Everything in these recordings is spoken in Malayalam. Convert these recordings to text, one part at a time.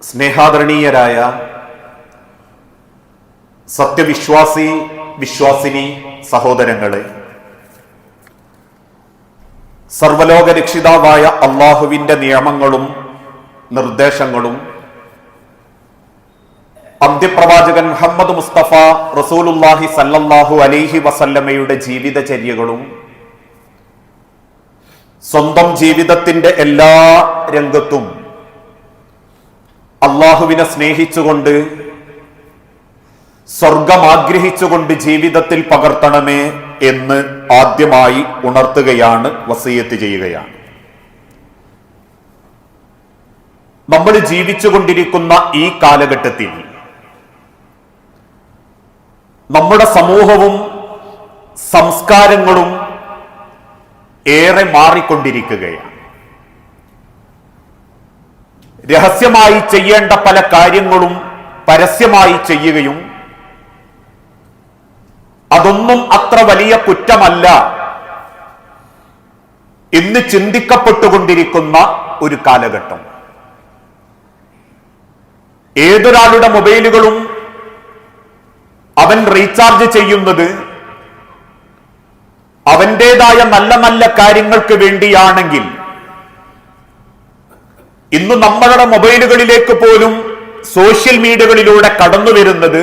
സ്നേഹാദരണീയരായ വിശ്വാസിനി സഹോദരങ്ങളെ, സർവലോക രക്ഷിതാവായ അള്ളാഹുവിന്റെ നിയമങ്ങളും നിർദ്ദേശങ്ങളും അന്ത്യപ്രവാചകൻ മുഹമ്മദ് മുസ്തഫ റസൂലുള്ളാഹി സല്ലല്ലാഹു അലൈഹി വസല്ലമയുടെ ജീവിതചര്യകളും സ്വന്തം ജീവിതത്തിന്റെ എല്ലാ രംഗത്തും അള്ളാഹുവിനെ സ്നേഹിച്ചുകൊണ്ട് സ്വർഗം ആഗ്രഹിച്ചുകൊണ്ട് ജീവിതത്തിൽ പകർത്തണമേ എന്ന് ആദ്യമായി ഉണർത്തുകയാണ്, വസിയത്ത് ചെയ്യുകയാണ്. നമ്മൾ ജീവിച്ചുകൊണ്ടിരിക്കുന്ന ഈ കാലഘട്ടത്തിൽ നമ്മുടെ സമൂഹവും സംസ്കാരങ്ങളും ഏറെ മാറിക്കൊണ്ടിരിക്കുകയാണ്. രഹസ്യമായി ചെയ്യേണ്ട പല കാര്യങ്ങളും പരസ്യമായി ചെയ്യുകയും അതൊന്നും അത്ര വലിയ കുറ്റമല്ല എന്ന് ചിന്തിക്കപ്പെട്ടുകൊണ്ടിരിക്കുന്ന ഒരു കാലഘട്ടം. ഏതൊരാളുടെ മൊബൈലുകളും അവൻ റീചാർജ് ചെയ്യുന്നത് അവന്റേതായ നല്ല നല്ല കാര്യങ്ങൾക്ക് വേണ്ടിയാണെങ്കിൽ ഇന്ന് നമ്മളുടെ മൊബൈലുകളിലേക്ക് പോലും സോഷ്യൽ മീഡിയകളിലൂടെ കടന്നു വരുന്നത്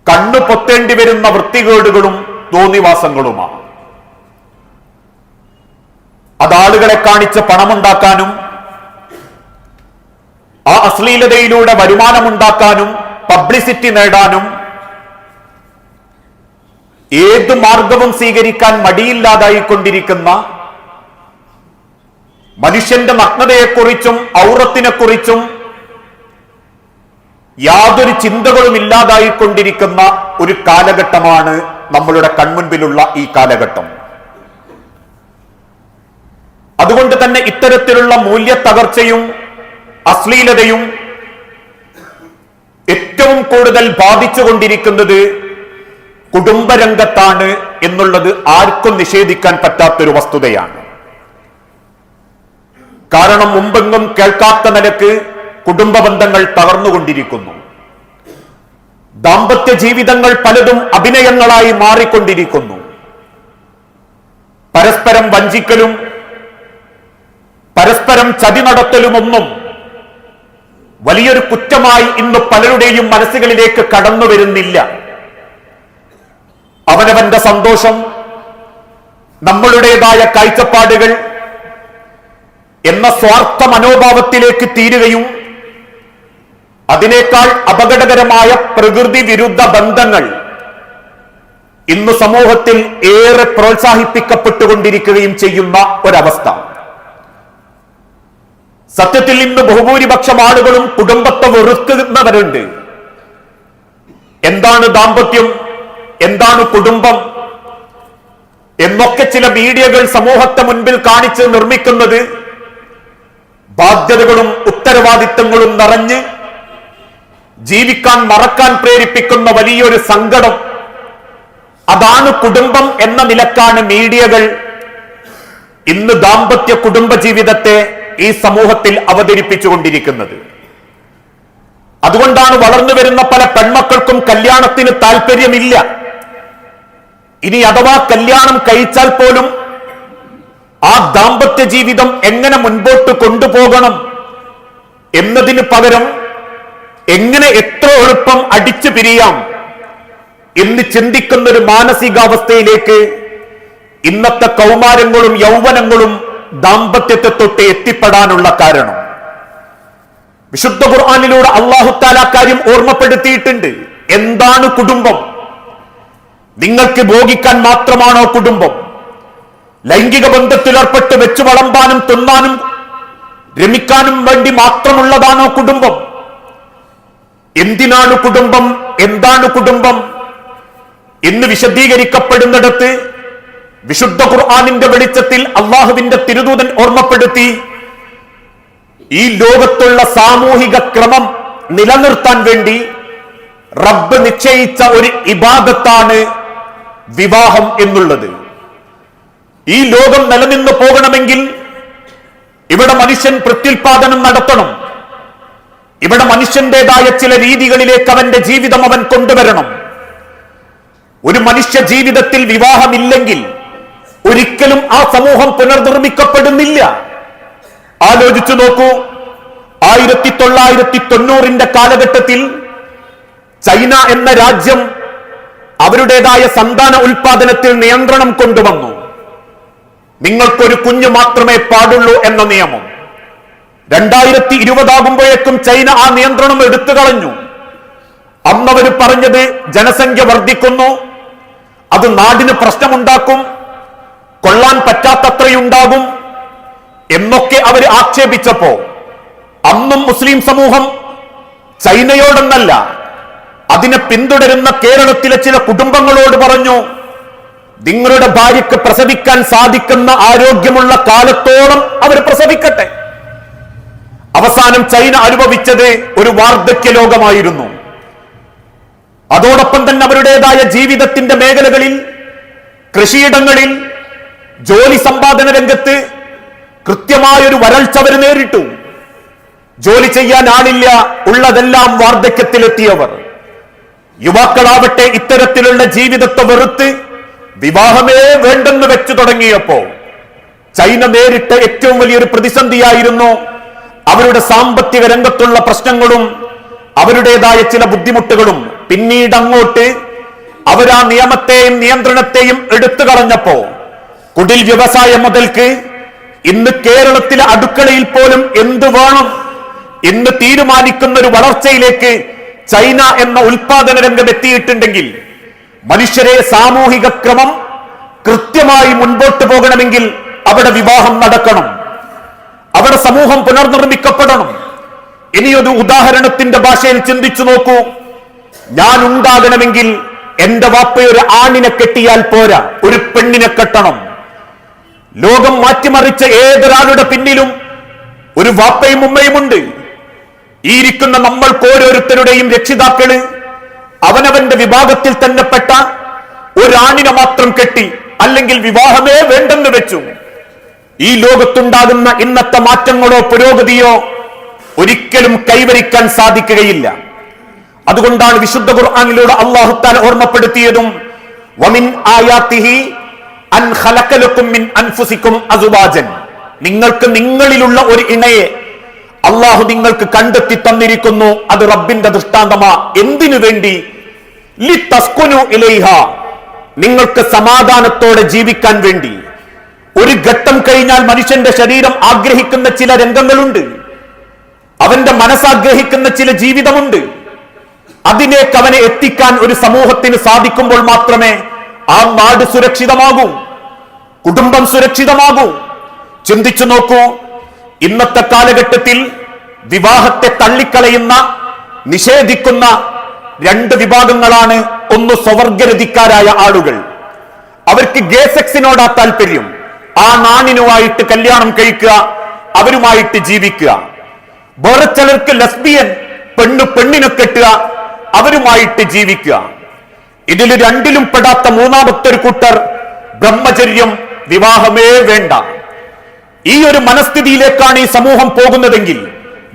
കണ്ണു പൊത്തേണ്ടി വരുന്ന വൃത്തികേടുകളും തോന്നിവാസങ്ങളുമാണ്. അതാളുകളെ കാണിച്ച് പണമുണ്ടാക്കാനും ആ അശ്ലീലതയിലൂടെ വരുമാനമുണ്ടാക്കാനും പബ്ലിസിറ്റി നേടാനും ഏതു മാർഗവും സ്വീകരിക്കാൻ മടിയില്ലാതായിക്കൊണ്ടിരിക്കുന്ന, മനുഷ്യന്റെ നഗ്നതയെക്കുറിച്ചും ഔറത്തിനെക്കുറിച്ചും യാതൊരു ചിന്തകളും ഇല്ലാതായിക്കൊണ്ടിരിക്കുന്ന ഒരു കാലഘട്ടമാണ് നമ്മളുടെ കൺമുൻപിലുള്ള ഈ കാലഘട്ടം. അതുകൊണ്ട് തന്നെ ഇത്തരത്തിലുള്ള മൂല്യത്തകർച്ചയും അശ്ലീലതയും ഏറ്റവും കൂടുതൽ ബാധിച്ചുകൊണ്ടിരിക്കുന്നത് കുടുംബരംഗത്താണ് എന്നുള്ളത് ആർക്കും നിഷേധിക്കാൻ പറ്റാത്തൊരു വസ്തുതയാണ്. കാരണം മുമ്പെങ്ങും കേൾക്കാത്ത നിലക്ക് കുടുംബ ബന്ധങ്ങൾ തകർന്നുകൊണ്ടിരിക്കുന്നു. ദാമ്പത്യ ജീവിതങ്ങൾ പലതും അഭിനയങ്ങളായി മാറിക്കൊണ്ടിരിക്കുന്നു. പരസ്പരം വഞ്ചിക്കലും പരസ്പരം ചതി നടത്തലുമൊന്നും വലിയൊരു കുറ്റമായി ഇന്ന് പലരുടെയും മനസ്സുകളിലേക്ക് കടന്നു വരുന്നില്ല. അവനവന്റെ സന്തോഷം, നമ്മളുടേതായ കാഴ്ചപ്പാടുകൾ എന്ന സ്വാർത്ഥ മനോഭാവത്തിലേക്ക് തീരുകയും അതിനേക്കാൾ അപകടകരമായ പ്രകൃതി വിരുദ്ധ ബന്ധങ്ങൾ ഇന്ന് സമൂഹത്തിൽ ഏറെ പ്രോത്സാഹിപ്പിക്കപ്പെട്ടുകൊണ്ടിരിക്കുകയും ചെയ്യുന്ന ഒരവസ്ഥ. സത്യത്തിൽ ഇന്ന് ബഹുഭൂരിപക്ഷം ആളുകളും കുടുംബത്തെ വെറുക്കുന്നവരുണ്ട്. എന്താണ് ദാമ്പത്യം, എന്താണ് കുടുംബം എന്നൊക്കെ ചില മീഡിയകൾ സമൂഹത്തെ മുൻപിൽ കാണിച്ച് നിർമ്മിക്കുന്നത് ബാധ്യതകളും ഉത്തരവാദിത്തങ്ങളും നിറഞ്ഞ് ജീവിക്കാൻ മറക്കാൻ പ്രേരിപ്പിക്കുന്ന വലിയൊരു സങ്കടം. അതാണ് കുടുംബം എന്ന നിലക്കാണ് മീഡിയകൾ ഇന്ന് ദാമ്പത്യ കുടുംബ ജീവിതത്തെ ഈ സമൂഹത്തിൽ അവതരിപ്പിച്ചുകൊണ്ടിരിക്കുന്നത്. അതുകൊണ്ടാണ് വളർന്നു വരുന്ന പല പെൺമക്കൾക്കും കല്യാണത്തിന് താല്പര്യമില്ല. ഇനി അഥവാ കല്യാണം കഴിച്ചാൽ പോലും ആ ദാമ്പത്യ ജീവിതം എങ്ങനെ മുൻപോട്ട് കൊണ്ടുപോകണം എന്നതിന് പകരം എങ്ങനെ എത്ര എളുപ്പം അടിച്ചു പിരിയാം എന്ന് ചിന്തിക്കുന്ന ഒരു മാനസികാവസ്ഥയിലേക്ക് ഇന്നത്തെ കൗമാരങ്ങളും യൗവനങ്ങളും ദാമ്പത്യത്തെ തൊട്ട് എത്തിപ്പെടാനുള്ള കാരണം. വിശുദ്ധ ഖുർആനിലൂടെ അല്ലാഹു തആല കാര്യം ഓർമ്മപ്പെടുത്തിയിട്ടുണ്ട്. എന്താണ് കുടുംബം? നിങ്ങൾക്ക് ഭോഗിക്കാൻ മാത്രമാണോ കുടുംബം? ലൈംഗിക ബന്ധത്തിലേർപ്പെട്ട് വെച്ചു വളമ്പാനും തിന്നാനും രമിക്കാനും വേണ്ടി മാത്രമുള്ളതാണോ കുടുംബം? എന്തിനാണ് കുടുംബം? എന്താണ് കുടുംബം എന്ന് വിശദീകരിക്കപ്പെടുന്നിടത്ത് വിശുദ്ധ ഖുർആനിന്റെ വെളിച്ചത്തിൽ അള്ളാഹുവിന്റെ തിരുദൂതൻ ഓർമ്മപ്പെടുത്തി, ഈ ലോകത്തുള്ള സാമൂഹിക ക്രമം നിലനിർത്താൻ വേണ്ടി റബ്ബ് നിശ്ചയിച്ച ഒരു ഇബാദത്താണ് വിവാഹം എന്നുള്ളത്. ഈ ലോകം നിലനിന്ന് പോകണമെങ്കിൽ ഇവിടെ മനുഷ്യൻ പ്രത്യുൽപാദനം നടത്തണം. ഇവിടെ മനുഷ്യന്റേതായ ചില രീതികളിലേക്ക് അവന്റെ ജീവിതം അവൻ കൊണ്ടുവരണം. ഒരു മനുഷ്യ ജീവിതത്തിൽ വിവാഹമില്ലെങ്കിൽ ഒരിക്കലും ആ സമൂഹം പുനർനിർമ്മിക്കപ്പെടുന്നില്ല. ആലോചിച്ചു നോക്കൂ, 1990 കാലഘട്ടത്തിൽ ചൈന എന്ന രാജ്യം അവരുടേതായ സന്താന ഉൽപാദനത്തിൽ നിയന്ത്രണം കൊണ്ടുവന്നു. നിങ്ങൾക്കൊരു കുഞ്ഞു മാത്രമേ പാടുള്ളൂ എന്ന നിയമം. 2020 ആകുമ്പോഴേക്കും ചൈന ആ നിയന്ത്രണം എടുത്തു കളഞ്ഞു. അന്നവർ പറഞ്ഞത് ജനസംഖ്യ വർദ്ധിക്കുന്നു, അത് നാടിന് പ്രശ്നമുണ്ടാക്കും, കൊള്ളാൻ പറ്റാത്തത്രയുണ്ടാകും എന്നൊക്കെ അവർ ആക്ഷേപിച്ചപ്പോ അന്നും മുസ്ലിം സമൂഹം ചൈനയോടൊന്നല്ല, അതിനെ പിന്തുടരുന്ന കേരളത്തിലെ ചില കുടുംബങ്ങളോട് പറഞ്ഞു, നിങ്ങളുടെ ഭാര്യയ്ക്ക് പ്രസവിക്കാൻ സാധിക്കുന്ന ആരോഗ്യമുള്ള കാലത്തോളം അവർ പ്രസവിക്കട്ടെ. അവസാനം ചൈന അനുഭവിച്ചത് ഒരു വാർദ്ധക്യ ലോകമായിരുന്നു. അതോടൊപ്പം തന്നെ അവരുടേതായ ജീവിതത്തിന്റെ മേഖലകളിൽ, കൃഷിയിടങ്ങളിൽ, ജോലി സമ്പാദന രംഗത്ത് കൃത്യമായൊരു വരൾച്ച അവർ നേരിട്ടു. ജോലി ചെയ്യാൻ ആളില്ല, ഉള്ളതെല്ലാം വാർദ്ധക്യത്തിലെത്തിയവർ. യുവാക്കളാവട്ടെ ഇത്തരത്തിലുള്ള ജീവിതത്തെ വെറുത്ത് വിവാഹമേ വേണ്ടെന്ന് വെച്ചു തുടങ്ങിയപ്പോ ചൈന നേരിട്ട ഏറ്റവും വലിയൊരു പ്രതിസന്ധിയായിരുന്നു അവരുടെ സാമ്പത്തിക രംഗത്തുള്ള പ്രശ്നങ്ങളും അവരുടേതായ ചില ബുദ്ധിമുട്ടുകളും. പിന്നീട് അങ്ങോട്ട് അവരാ നിയമത്തെയും നിയന്ത്രണത്തെയും എടുത്തു കളഞ്ഞപ്പോ കുടിൽ വ്യവസായം മുതൽക്ക് ഇന്ന് കേരളത്തിലെ അടുക്കളയിൽ പോലും എന്ത് വേണം എന്ന് തീരുമാനിക്കുന്ന ഒരു വളർച്ചയിലേക്ക് ചൈന എന്ന ഉൽപാദന രംഗം എത്തിയിട്ടുണ്ടെങ്കിൽ, മനുഷ്യരെ സാമൂഹിക ക്രമം കൃത്യമായി മുൻപോട്ട് പോകണമെങ്കിൽ അവിടെ വിവാഹം നടക്കണം, അവിടെ സമൂഹം പുനർനിർമ്മിക്കപ്പെടണം. ഇനിയൊരു ഉദാഹരണത്തിന്റെ ഭാഷയിൽ ചിന്തിച്ചു നോക്കൂ. ഞാൻ ഉണ്ടാകണമെങ്കിൽ എന്റെ വാപ്പയൊരു ആണിനെ കെട്ടിയാൽ പോരാ, ഒരു പെണ്ണിനെ കെട്ടണം. ലോകം മാറ്റിമറിച്ച ഏതൊരാളുടെ പിന്നിലും ഒരു വാപ്പയും ഉമ്മയുമുണ്ട്. ഈ ഇരിക്കുന്ന നമ്മൾക്ക് ഓരോരുത്തരുടെയും രക്ഷിതാക്കള് അവനവന്റെ വിഭാഗത്തിൽ തന്നെ പെട്ട ഒരാണിനെ മാത്രം കെട്ടി അല്ലെങ്കിൽ വിവാഹമേ വേണ്ടെന്ന് വെച്ചു. ഈ ലോകത്തുണ്ടാകുന്ന ഇന്നത്തെ മാറ്റങ്ങളോ പുരോഗതിയോ ഒരിക്കലും കൈവരിക്കാൻ സാധിക്കുകയില്ല. അതുകൊണ്ടാണ് വിശുദ്ധ ഖുർആനിലൂടെ അല്ലാഹു തആല ഓർമ്മപ്പെടുത്തിയതും വമിൻ ആയാതിഹി അൻ ഖലഖലകും മിൻ അൻഫുസികും അസ്വാജൻ, നിങ്ങൾക്ക് നിങ്ങളിലുള്ള ഒരു ഇണയെ അള്ളാഹു നിങ്ങൾക്ക് കണ്ടെത്തി തന്നിരിക്കുന്നു. അത് റബ്ബിന്റെ ദൃഷ്ടാന്തമാ. എന്തിനു വേണ്ടി? ലിതസ്കുനു ഇലൈഹ, നിങ്ങൾക്ക് സമാധാനത്തോടെ ജീവിക്കാൻ വേണ്ടി. ഒരു ഘട്ടം കഴിഞ്ഞാൽ മനുഷ്യന്റെ ശരീരം ആഗ്രഹിക്കുന്ന ചില രംഗങ്ങളുണ്ട്, അവന്റെ മനസ്സാഗ്രഹിക്കുന്ന ചില ജീവിതമുണ്ട്. അതിലേക്ക് അവനെ എത്തിക്കാൻ ഒരു സമൂഹത്തിന് സാധിക്കുമ്പോൾ മാത്രമേ ആ നാട് സുരക്ഷിതമാകൂ, കുടുംബം സുരക്ഷിതമാകൂ. ചിന്തിച്ചു നോക്കൂ, ഇന്നത്തെ കാലഘട്ടത്തിൽ വിവാഹത്തെ തള്ളിക്കളയുന്ന, നിഷേധിക്കുന്ന രണ്ട് വിഭാഗങ്ങളാണ്. ഒന്ന് സ്വവർഗരതിക്കാരായ ആളുകൾ, അവർക്ക് ഗേ സെക്സിനോടാ താല്പര്യം. ആ നാണിനുമായിട്ട് കല്യാണം കഴിക്കുക, അവരുമായിട്ട് ജീവിക്കുക. വേറെ ചിലർക്ക് ലെസ്ബിയൻ, പെണ്ണിനെ കെട്ടുക, അവരുമായിട്ട് ജീവിക്കുക. ഇതിൽ രണ്ടിലും പെടാത്ത മൂന്നാമത്തെ ഒരു കൂട്ടർ ബ്രഹ്മചര്യം, വിവാഹമേ വേണ്ട. ഈ ഒരു മനസ്ഥിതിയിലേക്കാണ് ഈ സമൂഹം പോകുന്നതെങ്കിൽ,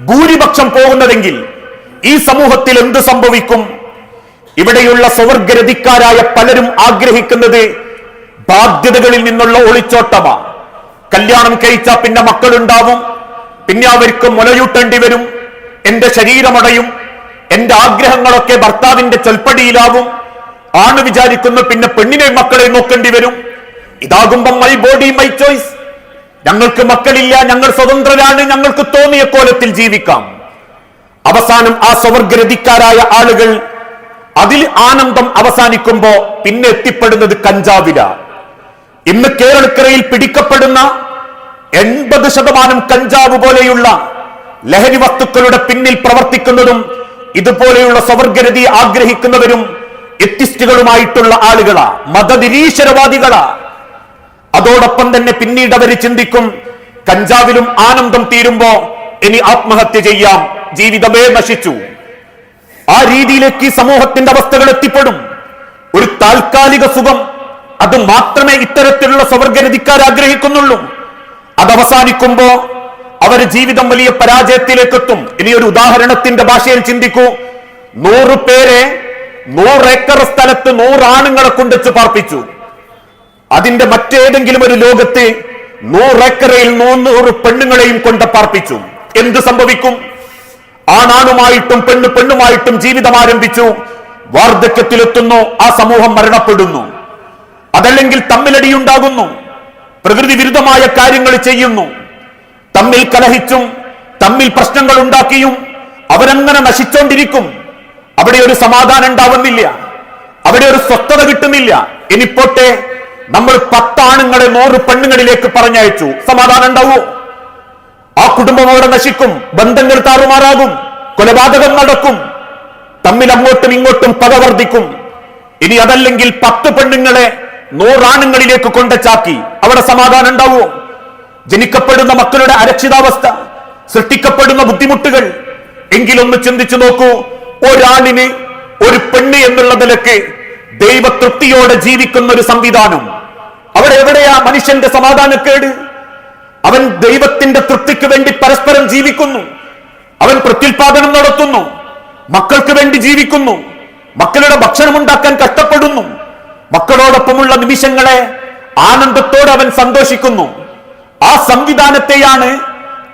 ഭൂരിപക്ഷം പോകുന്നതെങ്കിൽ ഈ സമൂഹത്തിൽ എന്ത് സംഭവിക്കും? ഇവിടെയുള്ള സ്വവർഗരതിക്കാരായ പലരും ആഗ്രഹിക്കുന്നത് ബാധ്യതകളിൽ നിന്നുള്ള ഒളിച്ചോട്ടമാണ്. കല്യാണം കഴിച്ചാൽ പിന്നെ മക്കളുണ്ടാവും, പിന്നെ അവർക്ക് മുലയൂട്ടേണ്ടി വരും, എന്റെ ശരീരമടയും, എന്റെ ആഗ്രഹങ്ങളൊക്കെ ഭർത്താവിന്റെ ചൊൽപ്പടിയിലാവും. ആണ് വിചാരിക്കുന്നു പിന്നെ പെണ്ണിനെ മക്കളെ നോക്കേണ്ടി വരും. ഇതാകുമ്പം മൈ ബോഡി മൈ ചോയ്സ്, ഞങ്ങൾക്ക് മക്കളില്ല, ഞങ്ങൾ സ്വതന്ത്രരാണ്, ഞങ്ങൾക്ക് തോന്നിയ കോലത്തിൽ ജീവിക്കാം. അവസാനം ആ സ്വവർഗരതിക്കാരായ ആളുകൾ അതിൽ ആനന്ദം അവസാനിക്കുമ്പോ പിന്നെ എത്തിപ്പെടുന്നത് കഞ്ചാവില. ഇന്ന് കേരളക്കരയിൽ പിടിക്കപ്പെടുന്ന 80% കഞ്ചാവ് പോലെയുള്ള ലഹരി വസ്തുക്കളുടെ പിന്നിൽ പ്രവർത്തിക്കുന്നതും ഇതുപോലെയുള്ള സ്വവർഗരതി ആഗ്രഹിക്കുന്നവരും എത്തിസ്റ്റുകളുമായിട്ടുള്ള ആളുകളാ, മതനിരീശ്വരവാദികളാ. അതോടൊപ്പം തന്നെ പിന്നീട് അവർ ചിന്തിക്കും, കഞ്ചാവിലും ആനന്ദം തീരുമ്പോ ഇനി ആത്മഹത്യ ചെയ്യാം, ജീവിതമേ നശിച്ചു. ആ രീതിയിലേക്ക് ഈ സമൂഹത്തിന്റെ അവസ്ഥകൾ എത്തിപ്പെടും. ഒരു താൽക്കാലിക സുഖം, അത് മാത്രമേ ഇത്തരത്തിലുള്ള സ്വവർഗരതിക്കാർ ആഗ്രഹിക്കുന്നുള്ളൂ. അത് അവസാനിക്കുമ്പോ അവർ അവരുടെ ജീവിതം വലിയ പരാജയത്തിലേക്കെത്തും. ഇനി ഒരു ഉദാഹരണത്തിന്റെ ഭാഷയിൽ ചിന്തിക്കൂ. 100 പേരെ 100 ഏക്കർ സ്ഥലത്ത് 100 ആണുങ്ങളെ കൊണ്ടുവച്ച് പാർപ്പിച്ചു. അതിന്റെ മറ്റേതെങ്കിലും ഒരു ലോകത്ത് 100 ഏക്കറയിൽ 100 പെണ്ണുങ്ങളെയും കൊണ്ട് പാർപ്പിച്ചു. എന്ത് സംഭവിക്കും? ആണാണുമായിട്ടും പെണ്ണുമായിട്ടും ജീവിതം ആരംഭിച്ചു. വാർദ്ധക്യത്തിലെത്തുന്നു, ആ സമൂഹം മരണപ്പെടുന്നു. അതല്ലെങ്കിൽ തമ്മിലടിയുണ്ടാകുന്നു, പ്രകൃതി വിരുദ്ധമായ കാര്യങ്ങൾ ചെയ്യുന്നു, തമ്മിൽ കലഹിച്ചും തമ്മിൽ പ്രശ്നങ്ങൾ ഉണ്ടാക്കിയും അവരങ്ങനെ നശിച്ചോണ്ടിരിക്കും. അവിടെ ഒരു സമാധാനം ഉണ്ടാവുന്നില്ല, അവിടെ ഒരു സ്വസ്ഥത കിട്ടുന്നില്ല. ഇനിപ്പോട്ടെ നമ്മൾ 10 ആണുങ്ങളെ 100 പെണ്ണുങ്ങളിലേക്ക് പറഞ്ഞയച്ചു, സമാധാനം ഉണ്ടാവൂ? ആ കുടുംബം അവിടെ നശിക്കും, ബന്ധങ്ങൾ താറുമാറാകും, കൊലപാതകം നടക്കും, തമ്മിൽ അങ്ങോട്ടും ഇങ്ങോട്ടും പക വർദ്ധിക്കും. ഇനി അതല്ലെങ്കിൽ 10 പെണ്ണുങ്ങളെ 100 ആണുങ്ങളിലേക്ക് കൊണ്ടുചാക്കി, അവിടെ സമാധാനം ഉണ്ടാവുമോ? ജനിക്കപ്പെടുന്ന മക്കളുടെ അരക്ഷിതാവസ്ഥ, സൃഷ്ടിക്കപ്പെടുന്ന ബുദ്ധിമുട്ടുകൾ. എങ്കിലൊന്ന് ചിന്തിച്ചു നോക്കൂ. ഒരാണിന് ഒരു പെണ്ണ് എന്നുള്ള നിലക്ക് ദൈവതൃപ്തിയോടെ ജീവിക്കുന്ന ഒരു സംവിധാനം, അവിടെ എവിടെയാ മനുഷ്യന്റെ സമാധാനക്കേട്? അവൻ ദൈവത്തിന്റെ തൃപ്തിക്ക് വേണ്ടി പരസ്പരം ജീവിക്കുന്നു, അവൻ പ്രത്യുൽപാദനം നടത്തുന്നു, മക്കൾക്ക് വേണ്ടി ജീവിക്കുന്നു, മക്കളുടെ ഭക്ഷണം ഉണ്ടാക്കാൻ കഷ്ടപ്പെടുന്നു, മക്കളോടൊപ്പമുള്ള നിമിഷങ്ങളെ ആനന്ദത്തോടെ അവൻ സന്തോഷിക്കുന്നു. ആ സംവിധാനത്തെയാണ്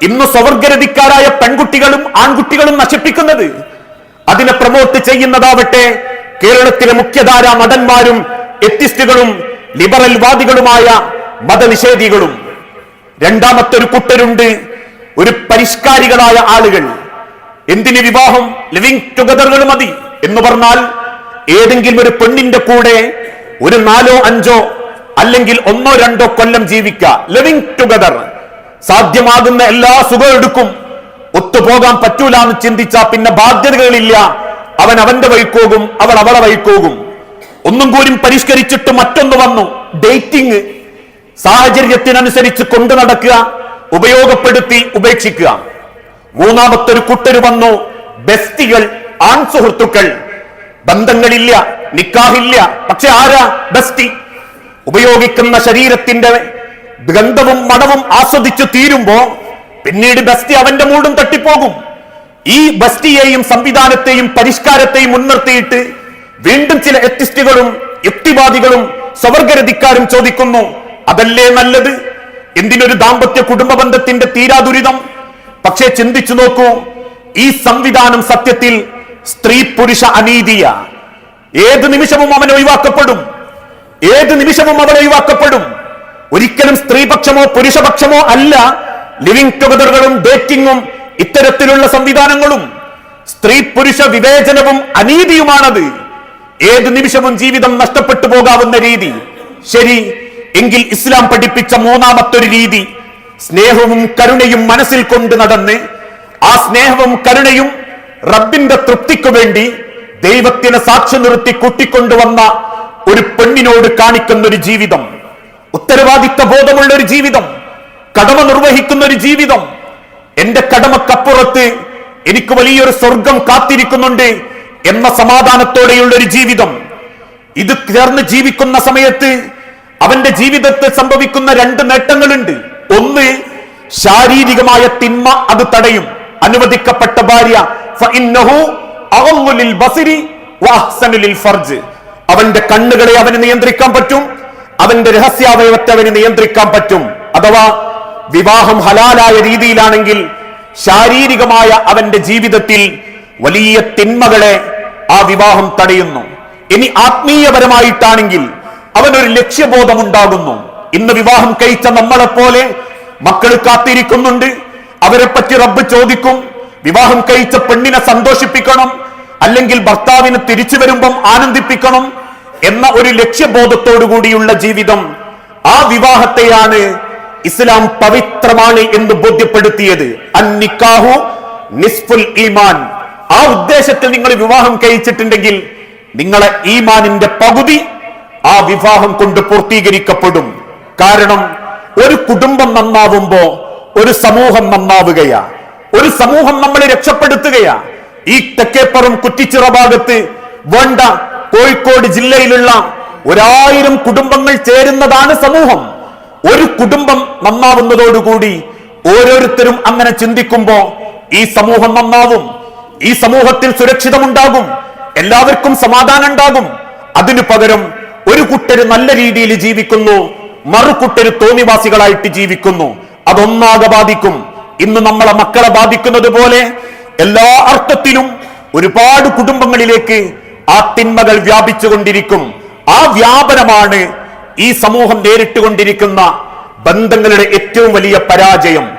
ഇന്ന് സ്വവർഗരതിക്കാരായ പെൺകുട്ടികളും ആൺകുട്ടികളും നശിപ്പിക്കുന്നത്. അതിനെ പ്രൊമോട്ട് ചെയ്യുന്നതാവട്ടെ കേരളത്തിലെ മുഖ്യധാര നടന്മാരും എത്തിസ്റ്റുകളും ലിബറൽ വാദികളുമായ മതനിഷേധികളും. രണ്ടാമത്തെ ഒരു കൂട്ടരുണ്ട്, ഒരു പരിഷ്കാരികളായ ആളുകൾ. എന്തിന് വിവാഹം? ലിവിംഗ് ടുഗദറുകൾ മതി എന്ന് പറഞ്ഞാൽ ഏതെങ്കിലും ഒരു പെണ്ണിന്റെ കൂടെ ഒരു 4 or 5 അല്ലെങ്കിൽ 1 or 2 കൊല്ലം ജീവിക്കുക. Living together. സാധ്യമാകുന്ന എല്ലാ സുഖം എടുക്കും. ഒത്തുപോകാൻ പറ്റൂല എന്ന് ചിന്തിച്ചാൽ പിന്നെ ബാധ്യതകളില്ല. അവൻ അവന്റെ വഴിക്കോകും, അവൾ അവളെ വഴിക്കോകും. ഒന്നും കൂടി പരിഷ്കരിച്ചിട്ട് മറ്റൊന്ന് വന്നു, ഡേറ്റിംഗ്. സാഹചര്യത്തിനനുസരിച്ച് കൊണ്ടു നടക്കുക, ഉപയോഗപ്പെടുത്തി ഉപേക്ഷിക്കുക. മൂന്നാമത്തെ ഒരു കൂട്ടര് വന്നു, ബെസ്റ്റികൾ, ആൺ സുഹൃത്തുക്കൾ. ബന്ധങ്ങളില്ല, നിക്കാഹില്ല, പക്ഷെ ആരാ ബെസ്റ്റി? ഉപയോഗിക്കുന്ന ശരീരത്തിന്റെ ഗന്ധവും മണവും ആസ്വദിച്ചു തീരുമ്പോ പിന്നീട് ബെസ്റ്റി അവന്റെ മൂടും തട്ടിപ്പോകും. ഈ ബെസ്റ്റിയെയും സംവിധാനത്തെയും പരിഷ്കാരത്തെയും മുൻനിർത്തിയിട്ട് വീണ്ടും ചില എത്തിസ്റ്റുകളും യുക്തിവാദികളും സ്വവർഗരതിക്കാരും ചോദിക്കുന്നു, അതല്ലേ നല്ലത്? എന്തിനൊരു ദാമ്പത്യ കുടുംബ ബന്ധത്തിന്റെ തീരാദുരിതം? പക്ഷേ ചിന്തിച്ചു നോക്കൂ, ഈ സംവിധാനം സത്യത്തിൽ സ്ത്രീ പുരുഷ അനീതിയ. ഏത് നിമിഷവും അവൻ ഒഴിവാക്കപ്പെടും, ഏത് നിമിഷവും അവൻ ഒഴിവാക്കപ്പെടും. ഒരിക്കലും സ്ത്രീപക്ഷമോ പുരുഷപക്ഷമോ അല്ല ലിവിംഗ് ടുഗദറുകളും ഡേറ്റിംഗും ഇത്തരത്തിലുള്ള സംവിധാനങ്ങളും. സ്ത്രീ പുരുഷ വിവേചനവും അനീതിയുമാണത്. ഏത് നിമിഷവും ജീവിതം നഷ്ടപ്പെട്ടു പോകാവുന്ന രീതി. ശരി, എങ്കിൽ ഇസ്ലാം പഠിപ്പിച്ച മൂന്നാമത്തൊരു രീതി, സ്നേഹവും കരുണയും മനസ്സിൽ കൊണ്ട് നടന്ന് ആ സ്നേഹവും കരുണയും റബ്ബിന്റെ തൃപ്തിക്കു വേണ്ടി ദൈവത്തിനെ സാക്ഷി നിർത്തി കൂട്ടിക്കൊണ്ടുവന്ന ഒരു പെണ്ണിനോട് കാണിക്കുന്ന ഒരു ജീവിതം, ഉത്തരവാദിത്വ ബോധമുള്ള ഒരു ജീവിതം, കടമ നിർവഹിക്കുന്ന ഒരു ജീവിതം. എന്റെ കടമക്കപ്പുറത്ത് എനിക്ക് വലിയൊരു സ്വർഗം കാത്തിരിക്കുന്നുണ്ട് എന്ന സമാധാനത്തോടെയുള്ള ഒരു ജീവിതം. ഇത് ചേർന്ന് ജീവിക്കുന്ന സമയത്ത് അവന്റെ ജീവിതത്തിൽ സംഭവിക്കുന്ന 2 നേട്ടങ്ങളുണ്ട്. ഒന്ന്, ശാരീരികമായ തിന്മ അത് തടയും. അനുവദിക്കപ്പെട്ട ഭാര്യ അവന്റെ കണ്ണുകളെ അവന് നിയന്ത്രിക്കാൻ പറ്റും, അവന്റെ രഹസ്യാവയവത്തെ അവന് നിയന്ത്രിക്കാൻ പറ്റും. അഥവാ വിവാഹം ഹലാലായ രീതിയിലാണെങ്കിൽ ശാരീരികമായ അവന്റെ ജീവിതത്തിൽ വലിയ തിന്മകളെ ആ വിവാഹം തടയുന്നു. ഇനി ആത്മീയപരമായിട്ടാണെങ്കിൽ അവനൊരു ലക്ഷ്യബോധം ഉണ്ടാകുന്നു. ഇന്ന് വിവാഹം കഴിച്ച നമ്മളെപ്പോലെ മക്കൾ കാത്തിരിക്കുന്നുണ്ട്, അവരെ പറ്റി റബ്ബ് ചോദിക്കും. വിവാഹം കഴിച്ച പെണ്ണിനെ സന്തോഷിപ്പിക്കണം, അല്ലെങ്കിൽ ഭർത്താവിന് തിരിച്ചു വരുമ്പം ആനന്ദിപ്പിക്കണം എന്ന ഒരു ലക്ഷ്യബോധത്തോടു കൂടിയുള്ള ജീവിതം. ആ വിവാഹത്തെയാണ് ഇസ്ലാം പവിത്രമാണ് എന്ന് ബോധ്യപ്പെടുത്തിയത്. അന്നിക്കാഹു നിസ്ഫുൽ ഈമാൻ. ആ ഉദ്ദേശത്തിൽ നിങ്ങൾ വിവാഹം കഴിച്ചിട്ടുണ്ടെങ്കിൽ നിങ്ങളെ ഈമാനിന്റെ പകുതി ആ വിവാഹം കൊണ്ട് പൂർത്തീകരിക്കപ്പെടും. കാരണം ഒരു കുടുംബം നന്നാവുമ്പോ ഒരു സമൂഹം നന്നാവുകയാ, ഒരു സമൂഹം നമ്മളെ രക്ഷപ്പെടുത്തുകയാ. ഈ തെക്കേപ്പുറം കുറ്റിച്ചിറ ഭാഗത്ത് വേണ്ട കോഴിക്കോട് ജില്ലയിലുള്ള 1000 കുടുംബങ്ങൾ ചേരുന്നതാണ് സമൂഹം. ഒരു കുടുംബം നന്നാവുന്നതോടുകൂടി ഓരോരുത്തരും അങ്ങനെ ചിന്തിക്കുമ്പോ ഈ സമൂഹം നന്നാവും, ഈ സമൂഹത്തിൽ സുരക്ഷിതമുണ്ടാകും, എല്ലാവർക്കും സമാധാനം ഉണ്ടാകും. അതിനു പകരം ഒരു കൂട്ടര് നല്ല രീതിയിൽ ജീവിക്കുന്നു, മറുകൂട്ടര് തോന്നിവാസികളായിട്ട് ജീവിക്കുന്നു. അതൊന്നാകെ ബാധിക്കും. ഇന്ന് നമ്മളെ മക്കളെ ബാധിക്കുന്നത് പോലെ എല്ലാ അർത്ഥത്തിലും ഒരുപാട് കുടുംബങ്ങളിലേക്ക് ആ തിന്മകൾ വ്യാപിച്ചുകൊണ്ടിരിക്കും. ആ വ്യാപനമാണ് ഈ സമൂഹം നേരിട്ടുകൊണ്ടിരിക്കുന്ന ബന്ധങ്ങളുടെ ഏറ്റവും വലിയ പരാജയം.